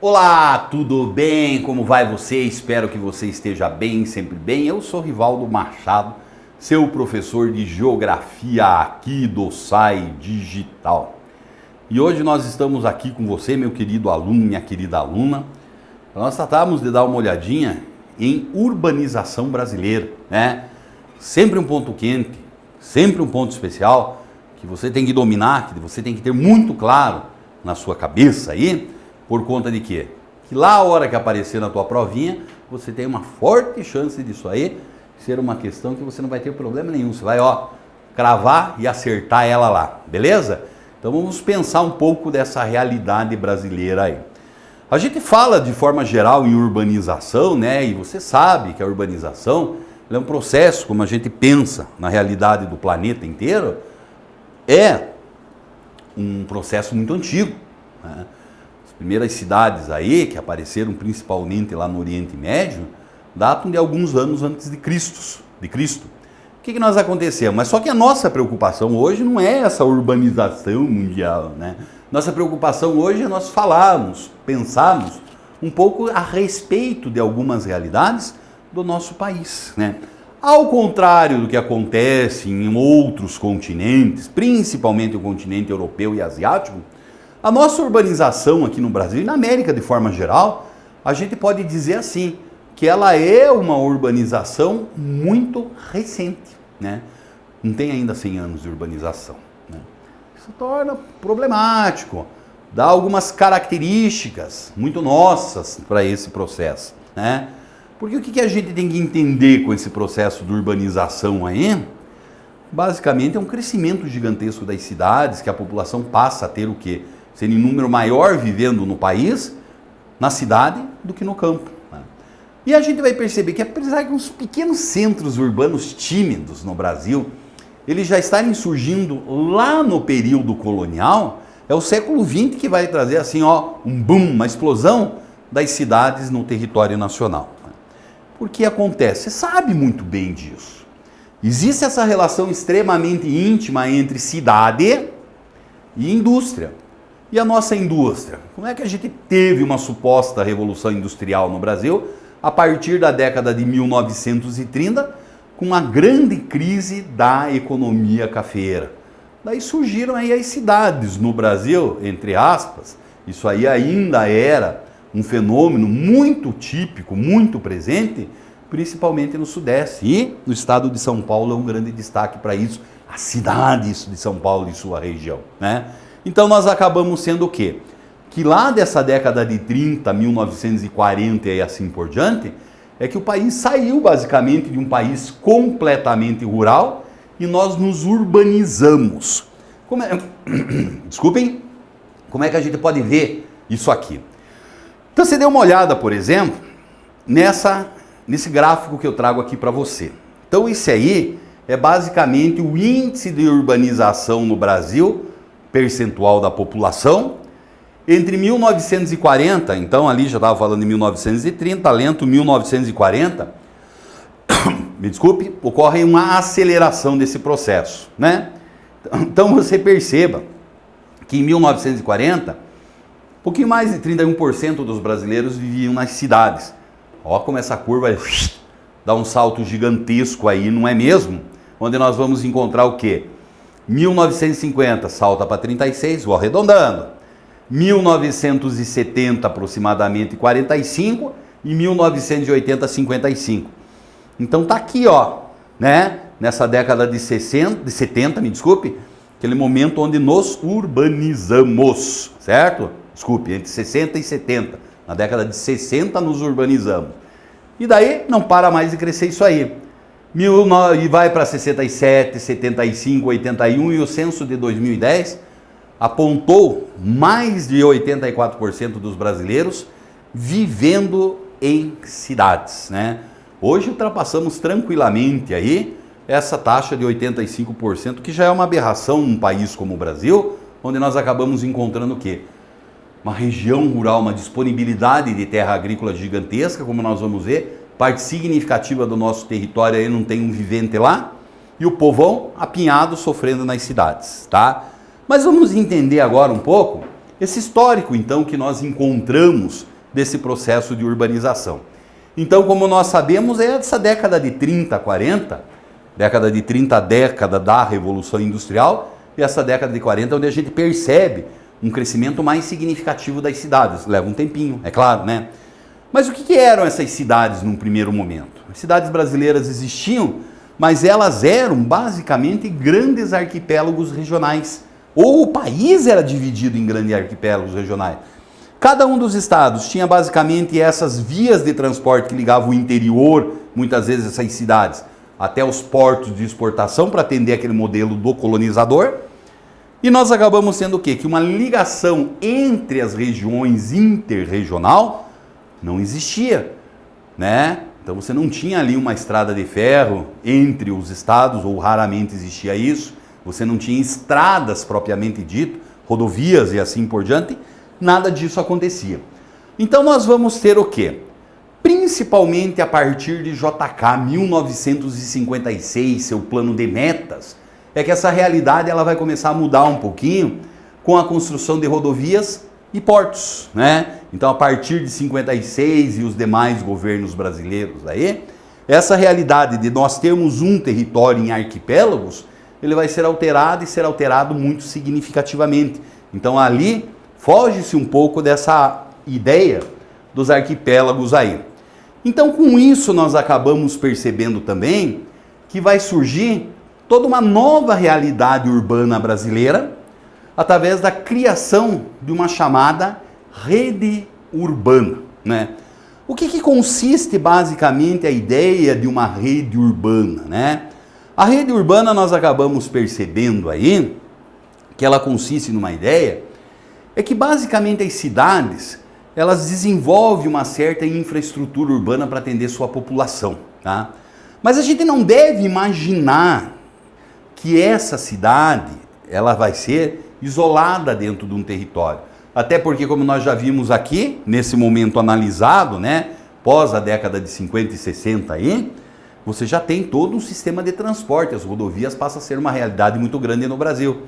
Olá, tudo bem? Como vai você? Espero que você esteja bem, sempre bem. Eu sou Rivaldo Machado, seu professor de Geografia aqui do SAI Digital. E hoje nós estamos aqui com você, meu querido aluno, minha querida aluna. Nós tratamos de dar uma olhadinha em urbanização brasileira, né? Sempre um ponto quente, sempre um ponto especial que você tem que dominar, que você tem que ter muito claro na sua cabeça aí. Por conta de quê? Que lá a hora que aparecer na tua provinha, você tem uma forte chance disso aí ser uma questão que você não vai ter problema nenhum. Você vai, cravar e acertar ela lá, beleza? Então vamos pensar um pouco dessa realidade brasileira aí. A gente fala de forma geral em urbanização, né? E você sabe que a urbanização é um processo, como a gente pensa na realidade do planeta inteiro, é um processo muito antigo, né? Primeiras cidades aí, que apareceram principalmente lá no Oriente Médio, datam de alguns anos antes de Cristo. O que nós aconteceu? Mas só que a nossa preocupação hoje não é essa urbanização mundial, né? Nossa preocupação hoje é nós falarmos, pensarmos um pouco a respeito de algumas realidades do nosso país, né? Ao contrário do que acontece em outros continentes, principalmente o continente europeu e asiático, a nossa urbanização aqui no Brasil e na América de forma geral, a gente pode dizer assim, que ela é uma urbanização muito recente, né? Não tem ainda 100 anos de urbanização, né? Isso torna problemático, dá algumas características muito nossas para esse processo, né? Porque o que a gente tem que entender com esse processo de urbanização aí? Basicamente é um crescimento gigantesco das cidades, que a população passa a ter o quê? Sendo em número maior vivendo no país, na cidade, do que no campo, né? E a gente vai perceber que apesar de uns pequenos centros urbanos tímidos no Brasil, eles já estarem surgindo lá no período colonial, é o século XX que vai trazer assim, um boom, uma explosão das cidades no território nacional. Por que acontece? Você sabe muito bem disso. Existe essa relação extremamente íntima entre cidade e indústria. E a nossa indústria? Como é que a gente teve uma suposta revolução industrial no Brasil a partir da década de 1930, com uma grande crise da economia cafeeira? Daí surgiram aí as cidades no Brasil, entre aspas. Isso aí ainda era um fenômeno muito típico, muito presente, principalmente no Sudeste. E no estado de São Paulo é um grande destaque para isso, a cidade de São Paulo e sua região, né? Então nós acabamos sendo o quê? Que lá dessa década de 30, 1940 e assim por diante, é que o país saiu basicamente de um país completamente rural e nós nos urbanizamos. Desculpem, como é que a gente pode ver isso aqui? Então você dê uma olhada, por exemplo, nesse gráfico que eu trago aqui para você. Então isso aí é basicamente o índice de urbanização no Brasil, percentual da população, entre 1940, então ali já estava falando de 1930, lento 1940, me desculpe, ocorre uma aceleração desse processo, né? Então você perceba que em 1940, um pouquinho mais de 31% dos brasileiros viviam nas cidades. Ó como essa curva dá um salto gigantesco aí, não é mesmo? Onde nós vamos encontrar o quê? 1950 salta para 36, vou arredondando. 1970 aproximadamente 45 e 1980 55. Então tá aqui, né? Nessa década de 70, me desculpe, aquele momento onde nos urbanizamos, certo? Desculpe, entre 60 e 70. Na década de 60 nos urbanizamos. E daí não para mais de crescer isso aí. E vai para 67, 75, 81 e o censo de 2010 apontou mais de 84% dos brasileiros vivendo em cidades, né? Hoje ultrapassamos tranquilamente aí essa taxa de 85%, que já é uma aberração num país como o Brasil, onde nós acabamos encontrando o quê? Uma região rural, uma disponibilidade de terra agrícola gigantesca, como nós vamos ver. Parte significativa do nosso território aí não tem um vivente lá, e o povão apinhado sofrendo nas cidades, tá? Mas vamos entender agora um pouco esse histórico, então, que nós encontramos desse processo de urbanização. Então, como nós sabemos, é essa década de 30, 40, década de 30, a década da Revolução Industrial, e essa década de 40, onde a gente percebe um crescimento mais significativo das cidades. Leva um tempinho, é claro, né? Mas o que eram essas cidades num primeiro momento? As cidades brasileiras existiam, mas elas eram basicamente grandes arquipélagos regionais. Ou o país era dividido em grandes arquipélagos regionais. Cada um dos estados tinha basicamente essas vias de transporte que ligavam o interior, muitas vezes essas cidades, até os portos de exportação para atender aquele modelo do colonizador. E nós acabamos sendo o quê? Que uma ligação entre as regiões interregional não existia, né? Então você não tinha ali uma estrada de ferro entre os estados, ou raramente existia isso. Você não tinha estradas propriamente dito, rodovias e assim por diante. Nada disso acontecia. Então nós vamos ter o quê? Principalmente a partir de JK 1956, seu plano de metas, é que essa realidade ela vai começar a mudar um pouquinho com a construção de rodovias e portos, né? Então a partir de 56 e os demais governos brasileiros aí, essa realidade de nós termos um território em arquipélagos, ele vai ser alterado e ser alterado muito significativamente. Então ali foge-se um pouco dessa ideia dos arquipélagos aí. Então com isso nós acabamos percebendo também que vai surgir toda uma nova realidade urbana brasileira através da criação de uma chamada rede urbana, né? O que consiste basicamente a ideia de uma rede urbana, né? A rede urbana nós acabamos percebendo aí que ela consiste numa ideia é que basicamente as cidades elas desenvolvem uma certa infraestrutura urbana para atender sua população, tá? Mas a gente não deve imaginar que essa cidade ela vai ser isolada dentro de um território. Até porque, como nós já vimos aqui, nesse momento analisado, né, pós a década de 50 e 60 aí, você já tem todo um sistema de transporte, as rodovias passam a ser uma realidade muito grande no Brasil.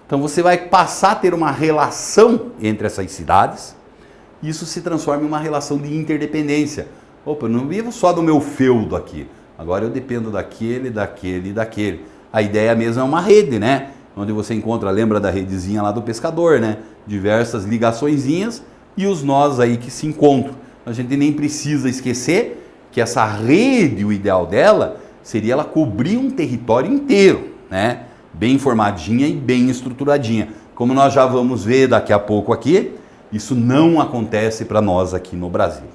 Então você vai passar a ter uma relação entre essas cidades, e isso se transforma em uma relação de interdependência. Opa, eu não vivo só do meu feudo aqui, agora eu dependo daquele, daquele e daquele. A ideia mesmo é uma rede, né? Onde você encontra, lembra da redezinha lá do pescador, né? Diversas ligaçõezinhas e os nós aí que se encontram. A gente nem precisa esquecer que essa rede, o ideal dela, seria ela cobrir um território inteiro, né? Bem formadinha e bem estruturadinha. Como nós já vamos ver daqui a pouco aqui, isso não acontece para nós aqui no Brasil.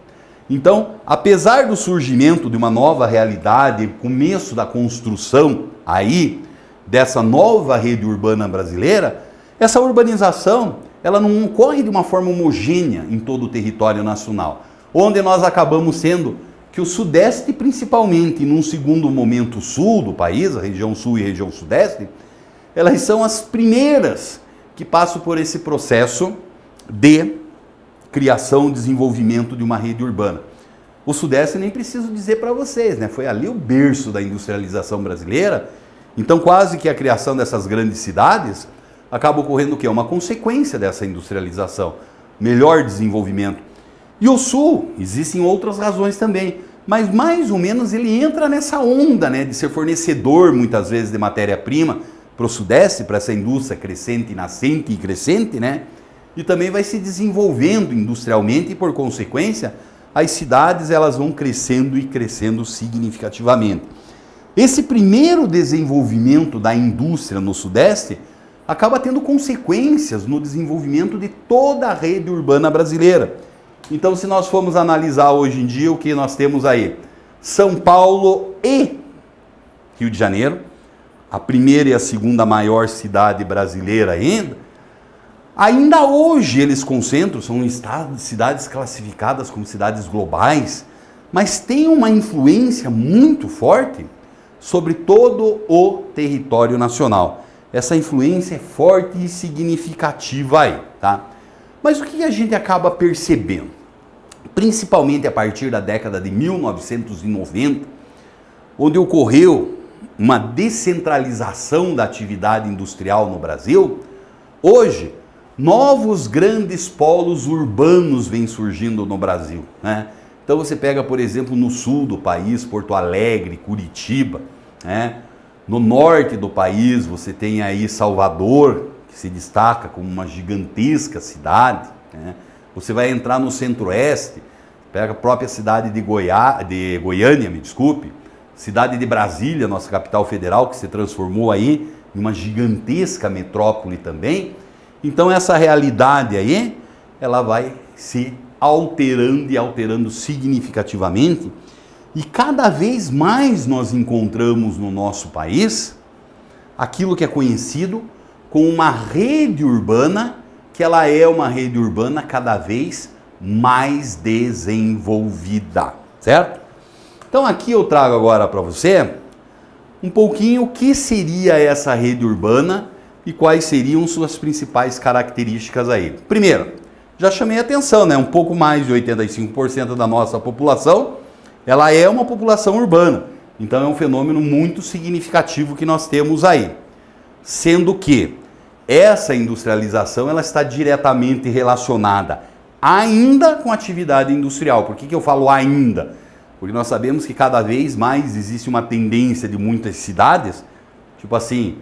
Então, apesar do surgimento de uma nova realidade, começo da construção aí dessa nova rede urbana brasileira, essa urbanização ela não ocorre de uma forma homogênea em todo o território nacional, onde nós acabamos sendo que o Sudeste, principalmente, e num segundo momento o Sul do país, a região Sul e a região Sudeste, elas são as primeiras que passam por esse processo de criação e desenvolvimento de uma rede urbana. O Sudeste nem preciso dizer para vocês, né? Foi ali o berço da industrialização brasileira. Então quase que a criação dessas grandes cidades acaba ocorrendo o quê? Uma consequência dessa industrialização, melhor desenvolvimento. E o Sul, existem outras razões também, mas mais ou menos ele entra nessa onda, né, de ser fornecedor muitas vezes de matéria-prima para o Sudeste, para essa indústria crescente, nascente e crescente, né? E também vai se desenvolvendo industrialmente e, por consequência, as cidades elas vão crescendo e crescendo significativamente. Esse primeiro desenvolvimento da indústria no Sudeste acaba tendo consequências no desenvolvimento de toda a rede urbana brasileira. Então, se nós formos analisar hoje em dia o que nós temos aí, São Paulo e Rio de Janeiro, a primeira e a segunda maior cidade brasileira ainda hoje eles concentram, são cidades classificadas como cidades globais, mas têm uma influência muito forte sobre todo o território nacional. Essa influência é forte e significativa aí, tá? Mas o que a gente acaba percebendo? Principalmente a partir da década de 1990, onde ocorreu uma descentralização da atividade industrial no Brasil, hoje novos grandes polos urbanos vêm surgindo no Brasil, né? Então você pega, por exemplo, no sul do país, Porto Alegre, Curitiba, né? No norte do país você tem aí Salvador, que se destaca como uma gigantesca cidade, né? Você vai entrar no centro-oeste, pega a própria cidade de Goiânia, me desculpe, cidade de Brasília, nossa capital federal, que se transformou aí em uma gigantesca metrópole também. Então essa realidade aí, ela vai se alterando e alterando significativamente, e cada vez mais nós encontramos no nosso país aquilo que é conhecido como uma rede urbana, que ela é uma rede urbana cada vez mais desenvolvida, certo? Então aqui eu trago agora para você um pouquinho o que seria essa rede urbana e quais seriam suas principais características aí. Primeiro, já chamei a atenção, né? Um pouco mais de 85% da nossa população, ela é uma população urbana. Então é um fenômeno muito significativo que nós temos aí. Sendo que essa industrialização ela está diretamente relacionada ainda com a atividade industrial. Por que eu falo ainda? Porque nós sabemos que cada vez mais existe uma tendência de muitas cidades, tipo assim,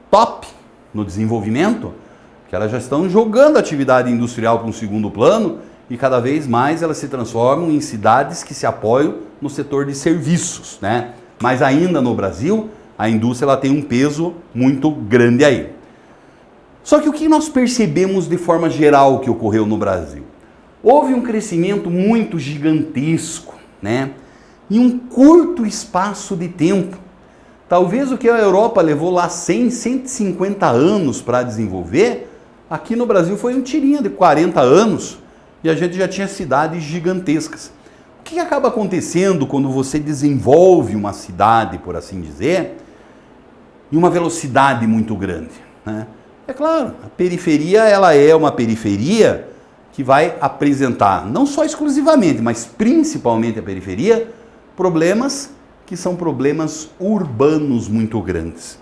top no desenvolvimento, que elas já estão jogando a atividade industrial para um segundo plano e cada vez mais elas se transformam em cidades que se apoiam no setor de serviços, né? Mas ainda no Brasil, a indústria ela tem um peso muito grande aí. Só que o que nós percebemos de forma geral que ocorreu no Brasil? Houve um crescimento muito gigantesco, né? Em um curto espaço de tempo. Talvez o que a Europa levou lá 100, 150 anos para desenvolver, aqui no Brasil foi um tirinho de 40 anos e a gente já tinha cidades gigantescas. O que acaba acontecendo quando você desenvolve uma cidade, por assim dizer, em uma velocidade muito grande, né? É claro, a periferia ela é uma periferia que vai apresentar, não só exclusivamente, mas principalmente a periferia, problemas que são problemas urbanos muito grandes.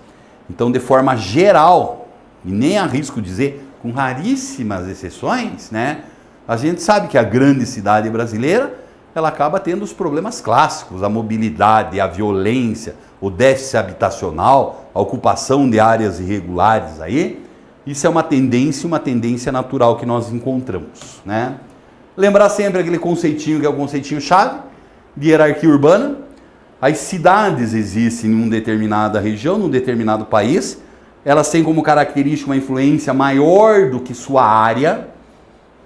Então, de forma geral, e nem arrisco dizer com raríssimas exceções, né, a gente sabe que a grande cidade brasileira, ela acaba tendo os problemas clássicos, a mobilidade, a violência, o déficit habitacional, a ocupação de áreas irregulares aí. Isso é uma tendência natural que nós encontramos, né? Lembrar sempre aquele conceitinho que é o conceitinho chave de hierarquia urbana. As cidades existem em uma determinada região, num determinado país, elas têm como característica uma influência maior do que sua área,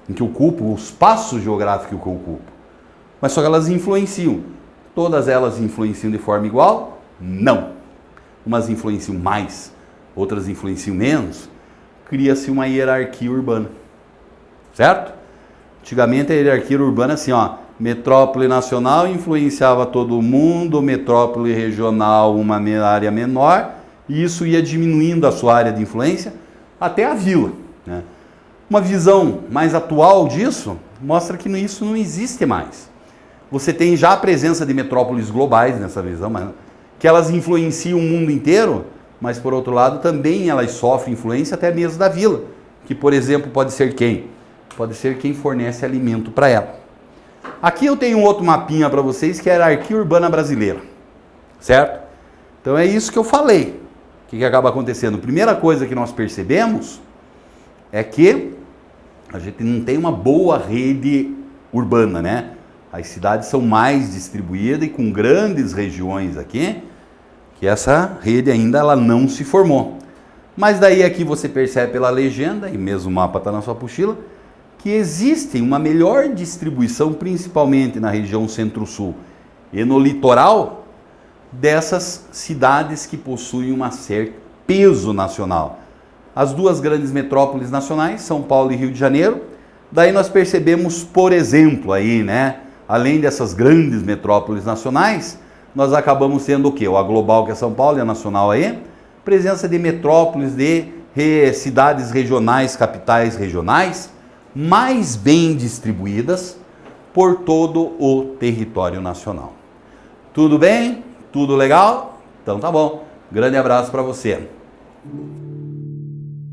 em que ocupam, o espaço geográfico que ocupam. Mas só que elas influenciam. Todas elas influenciam de forma igual? Não. Umas influenciam mais, outras influenciam menos. Cria-se uma hierarquia urbana, certo? Antigamente a hierarquia urbana assim, ó, metrópole nacional influenciava todo mundo, metrópole regional uma área menor, e isso ia diminuindo a sua área de influência até a vila, né? Uma visão mais atual disso mostra que isso não existe mais. Você tem já a presença de metrópoles globais nessa visão, mas que elas influenciam o mundo inteiro, mas por outro lado também elas sofrem influência até mesmo da vila, que por exemplo pode ser quem? Pode ser quem fornece alimento para ela. Aqui eu tenho um outro mapinha para vocês que é a hierarquia urbana brasileira, certo? Então é isso que eu falei. O que acaba acontecendo? Primeira coisa que nós percebemos é que a gente não tem uma boa rede urbana, né? As cidades são mais distribuídas e com grandes regiões aqui, que essa rede ainda ela não se formou. Mas daí aqui você percebe pela legenda, e mesmo o mapa está na sua apostila, que existe uma melhor distribuição, principalmente na região centro-sul e no litoral, dessas cidades que possuem um certo peso nacional. As duas grandes metrópoles nacionais, São Paulo e Rio de Janeiro. Daí nós percebemos, por exemplo, aí, né, além dessas grandes metrópoles nacionais, nós acabamos tendo o quê? A global, que é São Paulo, e a nacional aí, presença de metrópoles, de cidades regionais, capitais regionais, mais bem distribuídas por todo o território nacional. Tudo bem? Tudo legal? Então tá bom. Grande abraço para você.